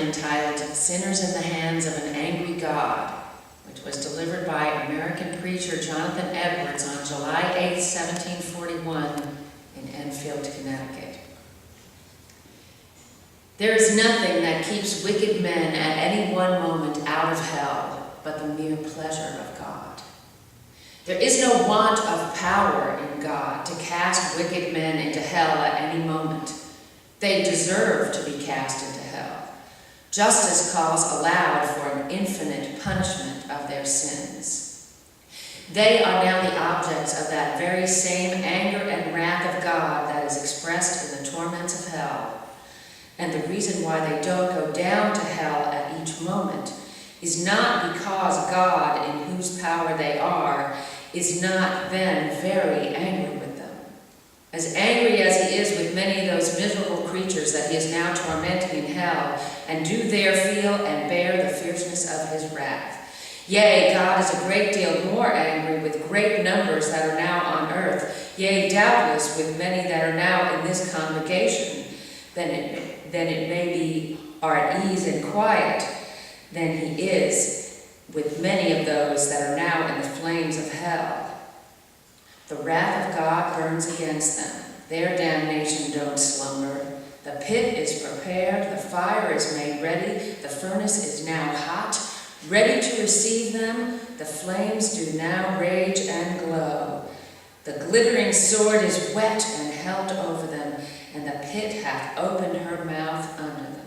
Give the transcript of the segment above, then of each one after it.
entitled Sinners in the Hands of an Angry God, which was delivered by American preacher Jonathan Edwards on July 8, 1741 in Enfield, Connecticut. There is nothing that keeps wicked men at any one moment out of hell but the mere pleasure of God. There is no want of power in God to cast wicked men into hell at any moment. They deserve to be cast into hell. Justice calls aloud for an infinite punishment of their sins. They are now the objects of that very same anger and wrath of God that is expressed in the torments of hell. And the reason why they don't go down to hell at each moment is not because God, in whose power they are, is not then very angry with them. As angry as he is with many of those miserable creatures that he is now tormenting in hell, and do there feel and bear the fierceness of his wrath. Yea, God is a great deal more angry with great numbers that are now on earth, yea, doubtless with many that are now in this congregation, than it may be are at ease and quiet, than he is with many of those that are now in the flames of hell. The wrath of God burns against them. Their damnation don't slumber. The pit is prepared, the fire is made ready, the furnace is now hot, ready to receive them. The flames do now rage and glow. The glittering sword is wet and held over them, and the pit hath opened her mouth under them.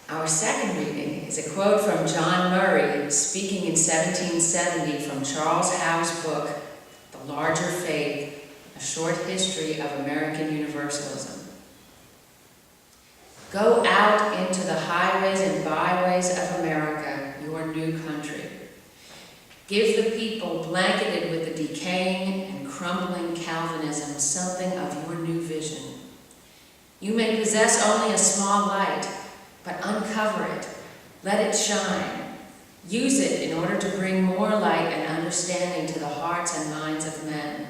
Our second reading is a quote from John Murray, speaking in 1770 from Charles Howe's book, The Larger Faith, A Short History of American Universalism. Go out into the highways and byways of America, your new country. Give the people blanketed with the decaying and crumbling Calvinism something of your new vision. You may possess only a small light, but uncover it, let it shine. Use it in order to bring more light and understanding to the hearts and minds of men.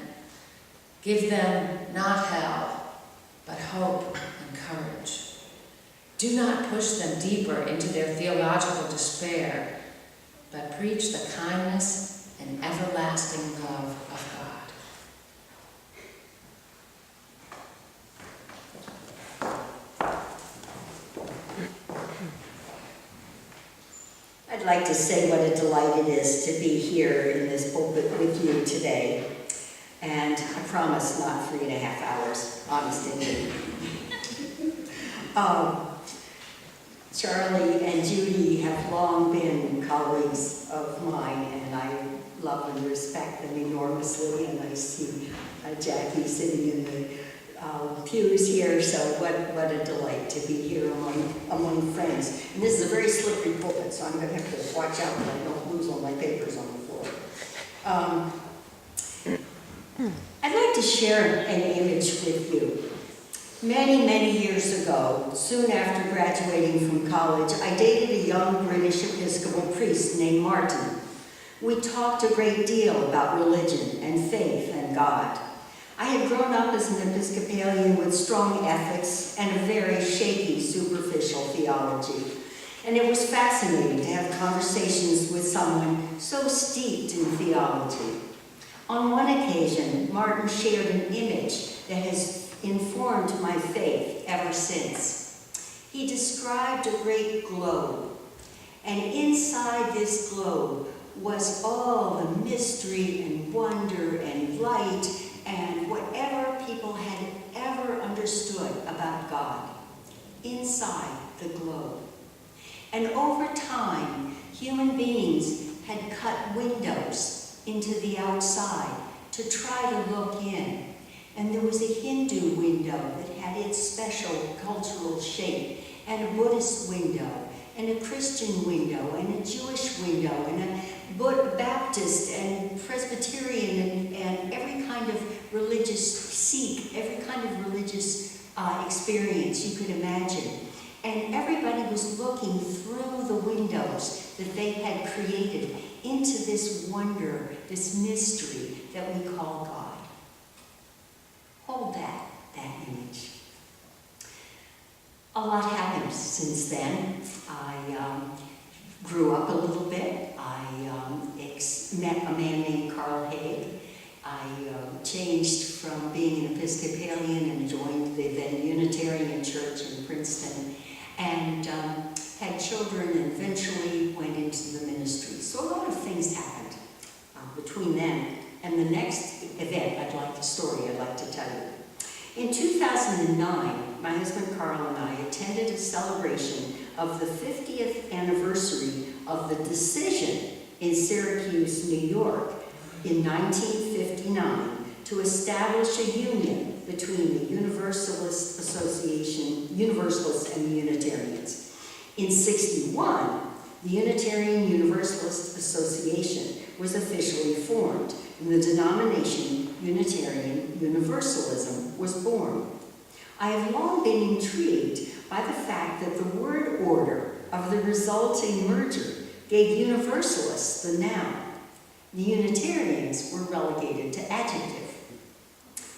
Give them not hell, but hope and courage. Do not push them deeper into their theological despair, but preach the kindness and everlasting love of God. I'd like to say what a delight it is to be here in this pulpit with you today. And I promise not 3.5 hours, honest indeed. Charlie and Judy have long been colleagues of mine, and I love and respect them enormously. And I see Jackie sitting in the pews here, so what a delight to be here among friends. And this is a very slippery pulpit, so I'm going to have to watch out that I don't lose all my papers on the floor. I'd like to share an image with you. Many, many years ago, soon after graduating from college, I dated a young British Episcopal priest named Martin. We talked a great deal about religion and faith and God. I had grown up as an Episcopalian with strong ethics and a very shaky, superficial theology. And it was fascinating to have conversations with someone so steeped in theology. On one occasion, Martin shared an image that has informed my faith ever since. He described a great globe, and inside this globe was all the mystery and wonder and light and whatever people had ever understood about God inside the globe. And over time, human beings had cut windows into the outside to try to look in. And there was a Hindu window that had its special cultural shape, and a Buddhist window, and a Christian window, and a Jewish window, and a Baptist and Presbyterian and every kind of religious Sikh, every kind of religious experience you could imagine. And everybody was looking through the windows that they had created into this wonder, this mystery that we call God. Hold that A lot happened since then. I grew up a little bit. I met a man named Carol Haag. I changed from being an Episcopalian and joined the then Unitarian Church in Princeton, and had children and eventually went into the ministry. So a lot of things happened between then and the next event story I'd like to tell you. In 2009, my husband Carl and I attended a celebration of the 50th anniversary of the decision in Syracuse, New York, in 1959 to establish a union between the Universalists and the Unitarians. In 61, the Unitarian Universalist Association was officially formed, and the denomination Unitarian Universalism was born. I have long been intrigued by the fact that the word order of the resulting merger gave Universalists the noun. The Unitarians were relegated to adjective.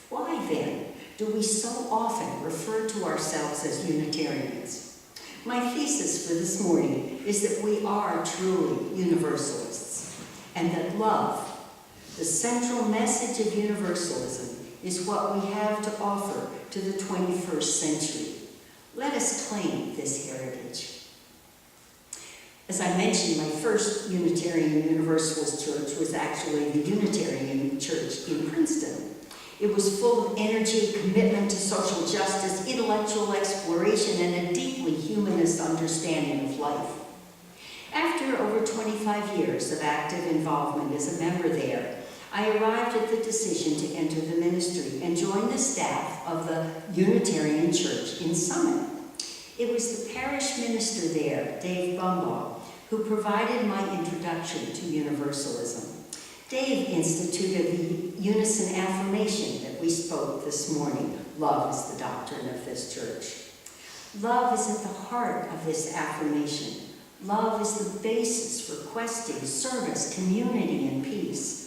Why then do we so often refer to ourselves as Unitarians? My thesis for this morning is that we are truly Universalists, and that love, the central message of Universalism, is what we have to offer to the 21st century. Let us claim this heritage. As I mentioned, my first Unitarian Universalist church was actually the Unitarian Church in Princeton. It was full of energy, commitment to social justice, intellectual exploration, and a deeply humanist understanding of life. After over 25 years of active involvement as a member there, I arrived at the decision to enter the ministry and join the staff of the Unitarian Church in Summit. It was the parish minister there, Dave Bumbaugh, who provided my introduction to Universalism. Dave instituted the unison affirmation that we spoke this morning. Love is the doctrine of this church. Love is at the heart of this affirmation. Love is the basis for questing, service, community, and peace.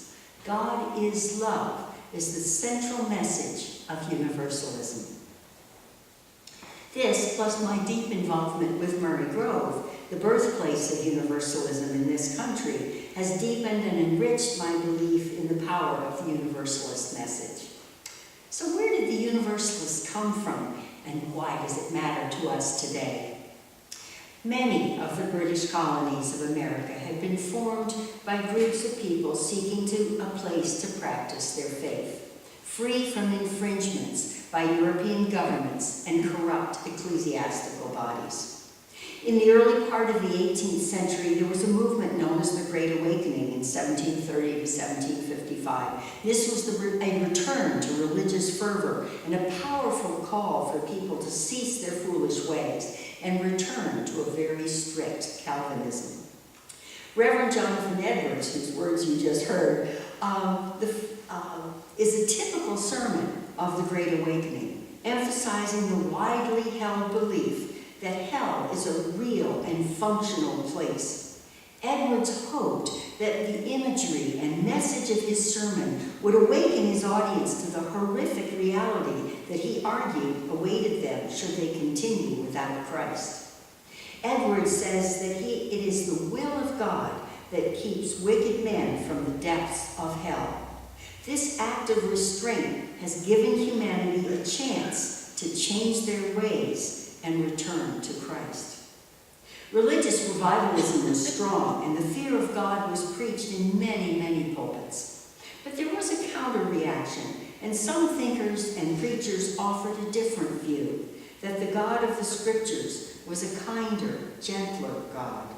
God is love is the central message of Universalism. This, plus my deep involvement with Murray Grove, the birthplace of Universalism in this country, has deepened and enriched my belief in the power of the Universalist message. So where did the Universalists come from, and why does it matter to us today? Many of the British colonies of America had been formed by groups of people seeking a place to practice their faith, free from infringements by European governments and corrupt ecclesiastical bodies. In the early part of the 18th century, there was a movement known as the Great Awakening in 1730 to 1755. This was a return to religious fervor and a powerful call for people to cease their foolish ways and return to a very strict Calvinism. Reverend Jonathan Edwards, whose words you just heard, is a typical sermon of the Great Awakening, emphasizing the widely held belief that hell is a real and functional place. Edwards hoped that the imagery and message of his sermon would awaken his audience to the horrific reality that he argued awaited them should they continue without Christ. Edwards says that it is the will of God that keeps wicked men from the depths of hell. This act of restraint has given humanity a chance to change their ways and return to Christ. Religious revivalism was strong, and the fear of God was preached in many, many pulpits. But there was a counter-reaction, and some thinkers and preachers offered a different view, that the God of the Scriptures was a kinder, gentler God.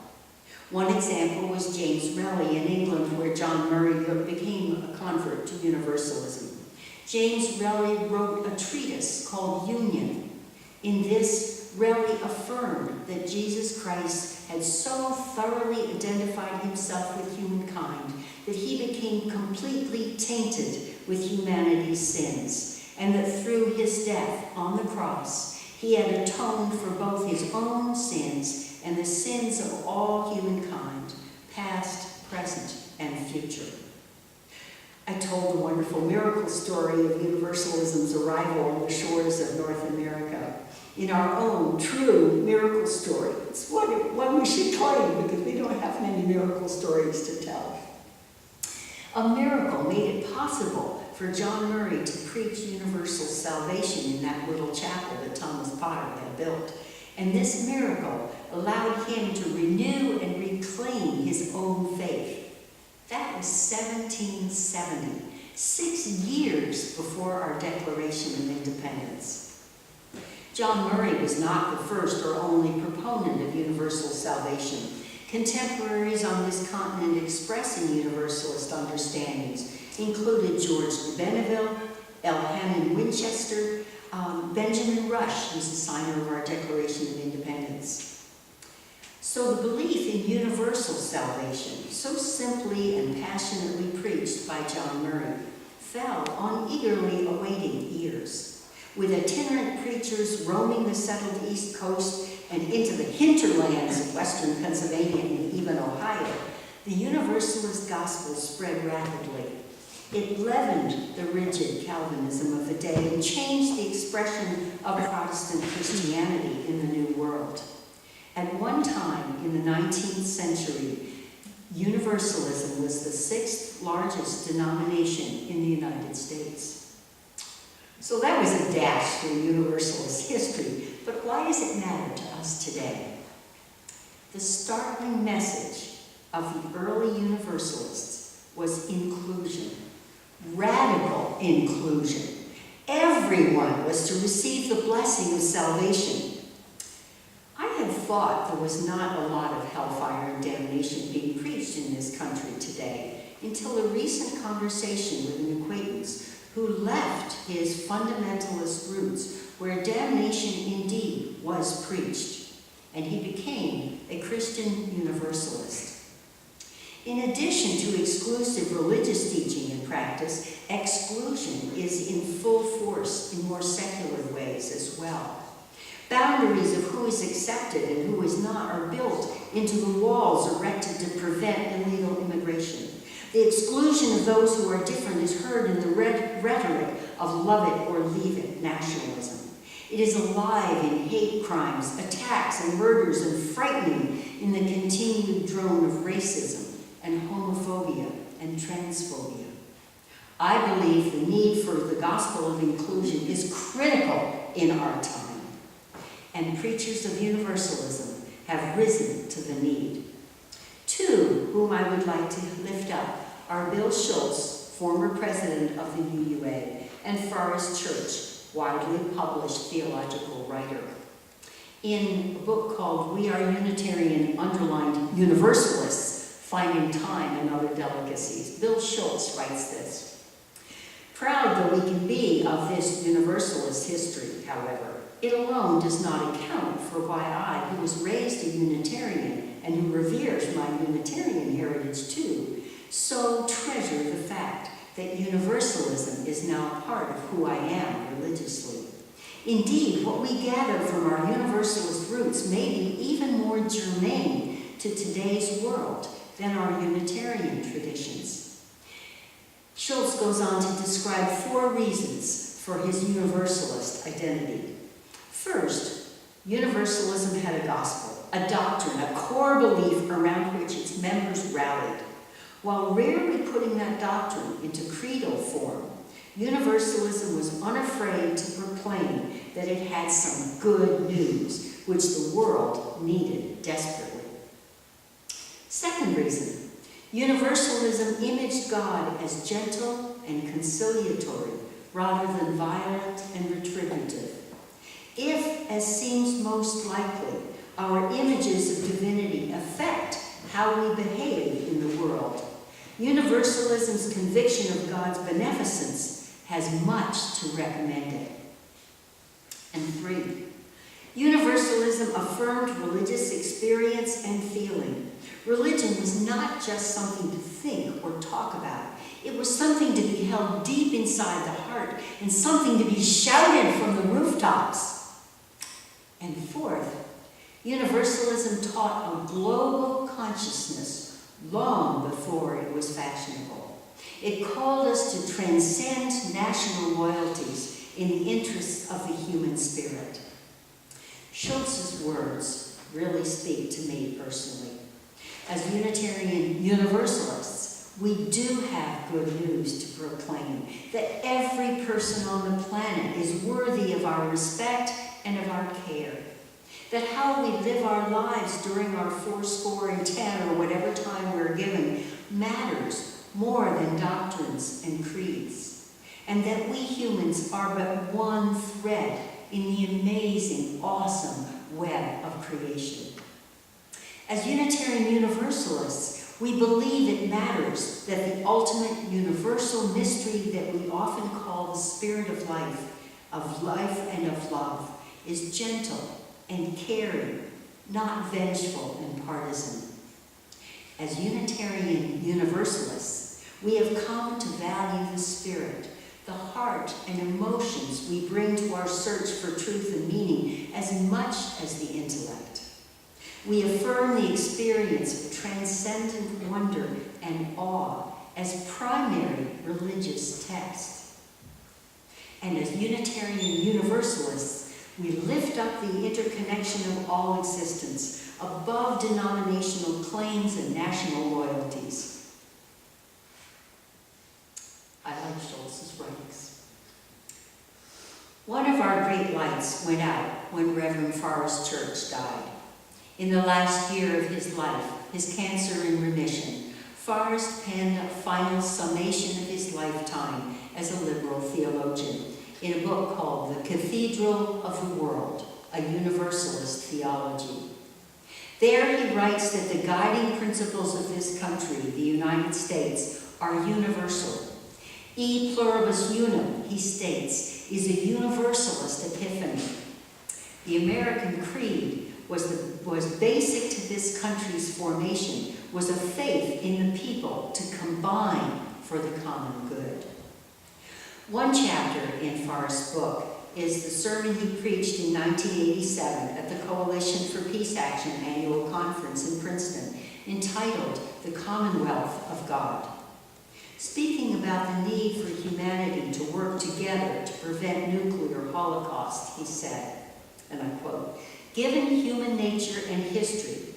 One example was James Relly in England, where John Murray became a convert to Universalism. James Relly wrote a treatise called Union. In this, Relly affirmed that Jesus Christ had so thoroughly identified himself with humankind that he became completely tainted with humanity's sins, and that through his death on the cross, he had atoned for both his own sins and the sins of all humankind, past, present, and future. I told the wonderful miracle story of Universalism's arrival on the shores of North America. in our own true miracle story. It's one we should claim because we don't have many miracle stories to tell. A miracle made it possible for John Murray to preach universal salvation in that little chapel that Thomas Potter had built. And this miracle allowed him to renew and reclaim his own faith. That was 1770, 6 years before our Declaration of Independence. John Murray was not the first or only proponent of universal salvation. Contemporaries on this continent expressing universalist understandings included George de Benneville, Elhanan Winchester, Benjamin Rush, who's the signer of our Declaration of Independence. So the belief in universal salvation, so simply and passionately preached by John Murray, fell on eagerly awaiting ears. With itinerant preachers roaming the settled East Coast and into the hinterlands of western Pennsylvania and even Ohio, the Universalist gospel spread rapidly. It leavened the rigid Calvinism of the day and changed the expression of Protestant Christianity in the New World. At one time in the 19th century, Universalism was the 6th largest denomination in the United States. So that was a dash through Universalist history, but why does it matter to us today? The startling message of the early Universalists was inclusion, radical inclusion. Everyone was to receive the blessing of salvation. I had thought there was not a lot of hellfire and damnation being preached in this country today until a recent conversation with an acquaintance who left his fundamentalist roots where damnation indeed was preached, and he became a Christian Universalist. In addition to exclusive religious teaching and practice, exclusion is in full force in more secular ways as well. Boundaries of who is accepted and who is not are built into the walls erected to prevent illegal immigration. The exclusion of those who are different is heard in the rhetoric of love it or leave it nationalism. It is alive in hate crimes, attacks, and murders, and frightening in the continued drone of racism and homophobia and transphobia. I believe the need for the gospel of inclusion is critical in our time, and preachers of universalism have risen to the need. Two whom I would like to lift up are Bill Schultz, former president of the UUA, and Forrest Church, widely published theological writer. In a book called We Are Unitarian, underlined Universalists, Finding Time and Other Delicacies, Bill Schultz writes this: "Proud though we can be of this Universalist history, however, it alone does not account for why I, who was raised a Unitarian and who reveres my Unitarian heritage too, so treasure the fact that Universalism is now part of who I am religiously. Indeed, what we gather from our Universalist roots may be even more germane to today's world than our Unitarian traditions." Schultz goes on to describe 4 reasons for his Universalist identity. First, Universalism had a gospel, a doctrine, a core belief around which its members rallied. While rarely putting that doctrine into creedal form, Universalism was unafraid to proclaim that it had some good news, which the world needed desperately. Second reason, Universalism imaged God as gentle and conciliatory rather than violent and retributive. If, as seems most likely, our images of divinity affect how we behave in the world, Universalism's conviction of God's beneficence has much to recommend it. And 3, Universalism affirmed religious experience and feeling. Religion was not just something to think or talk about. It was something to be held deep inside the heart and something to be shouted from the rooftops. And 4th, Universalism taught a global consciousness long before it was fashionable. It called us to transcend national loyalties in the interests of the human spirit. really speak to me personally. As Unitarian Universalists, we do have good news to proclaim, that every person on the planet is worthy of our respect and of our care. That how we live our lives during our 80 or whatever time we're given matters more than doctrines and creeds. And that we humans are but one thread in the amazing, awesome web of creation. As Unitarian Universalists, we believe it matters that the ultimate universal mystery that we often call the spirit of life and of love, is gentle and caring, not vengeful and partisan. As Unitarian Universalists, we have come to value the spirit, the heart and emotions we bring to our search for truth and meaning as much as the intellect. We affirm the experience of transcendent wonder and awe as primary religious text. And as Unitarian Universalists, we lift up the interconnection of all existence above denominational claims and national loyalties. I like Schultz's writings. One of our great lights went out when Reverend Forrest Church died. In the last year of his life, his cancer in remission, Forrest penned a final summation of his lifetime as a liberal theologian in a book called The Cathedral of the World, a Universalist Theology. There he writes that the guiding principles of this country, the United States, are universal. E pluribus unum, he states, is a universalist epiphany. The American creed was basic to this country's formation, was a faith in the people to combine for the common good. One chapter in Forrest's book is the sermon he preached in 1987 at the Coalition for Peace Action annual conference in Princeton, entitled The Commonwealth of God. Speaking about the need for humanity to work together to prevent nuclear holocaust, he said, and I quote, "Given human nature and history,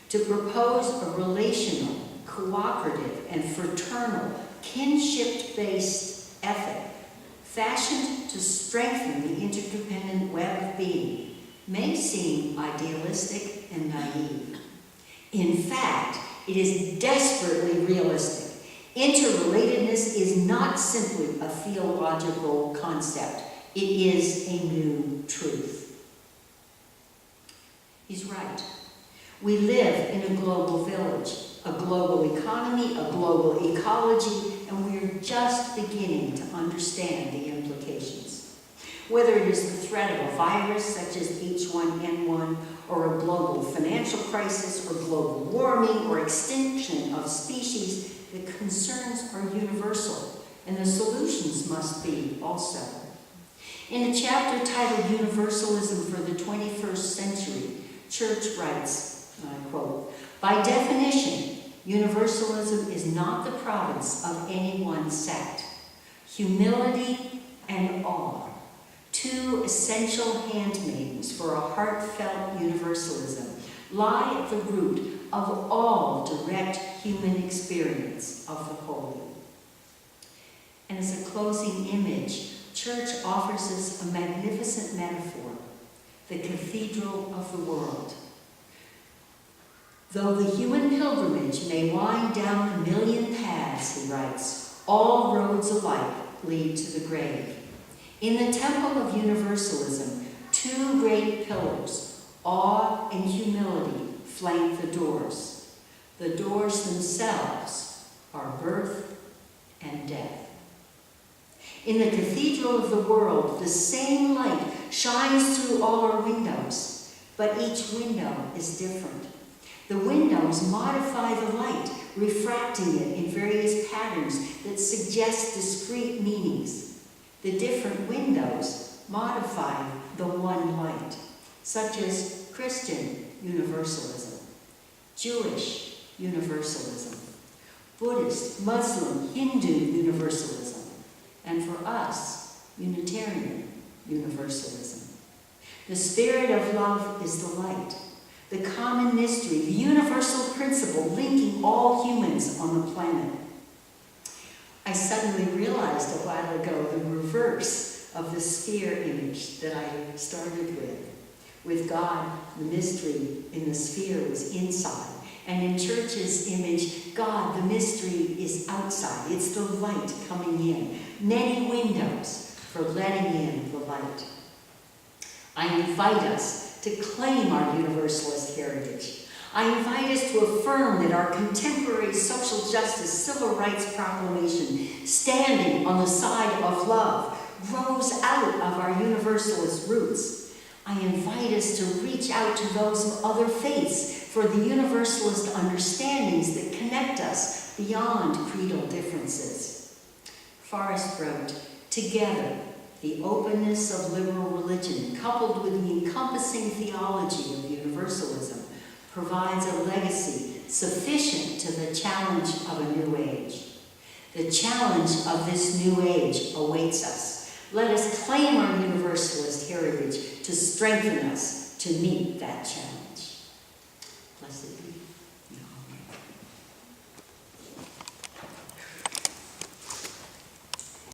to propose a relational, cooperative, and fraternal, kinship-based ethic fashioned to strengthen the interdependent web of being may seem idealistic and naive. In fact, it is desperately realistic. Interrelatedness is not simply a theological concept. It is a new truth." He's right. We live in a global village, a global economy, a global ecology, and we're just beginning to understand the implications. Whether it is the threat of a virus such as H1N1, or a global financial crisis, or global warming, or extinction of species, the concerns are universal, and the solutions must be also. In a chapter titled Universalism for the 21st Century, Church writes, and I quote, "By definition, Universalism is not the province of any one sect. Humility and awe, two essential handmaidens for a heartfelt universalism, lie at the root of all direct human experience of the holy." And as a closing image, Church offers us a magnificent metaphor, the cathedral of the world. "Though the human pilgrimage may wind down a million paths," he writes, "all roads alike lead to the grave. In the temple of universalism, two great pillars, awe and humility, flank the doors. The doors themselves are birth and death. In the cathedral of the world, the same light shines through all our windows, but each window is different. The windows modify the light, refracting it in various patterns that suggest discrete meanings. The different windows modify the one light, such as Christian universalism, Jewish universalism, Buddhist, Muslim, Hindu universalism, and for us, Unitarian universalism. The spirit of love is the light. the common mystery, the universal principle linking all humans on the planet. I suddenly realized a while ago the reverse of the sphere image that I started with. With God, the mystery in the sphere was inside. And in Church's image, God, the mystery, is outside. It's the light coming in. Many windows for letting in the light. I invite us to claim our Universalist heritage. I invite us to affirm that our contemporary social justice civil rights proclamation, standing on the side of love, grows out of our Universalist roots. I invite us to reach out to those of other faiths for the Universalist understandings that connect us beyond creedal differences. Forrest wrote, "Together, the openness of liberal religion, coupled with the encompassing theology of universalism, provides a legacy sufficient to the challenge of a new age. The challenge of this new age awaits us. Let us claim our Universalist heritage to strengthen us to meet that challenge." Blessed be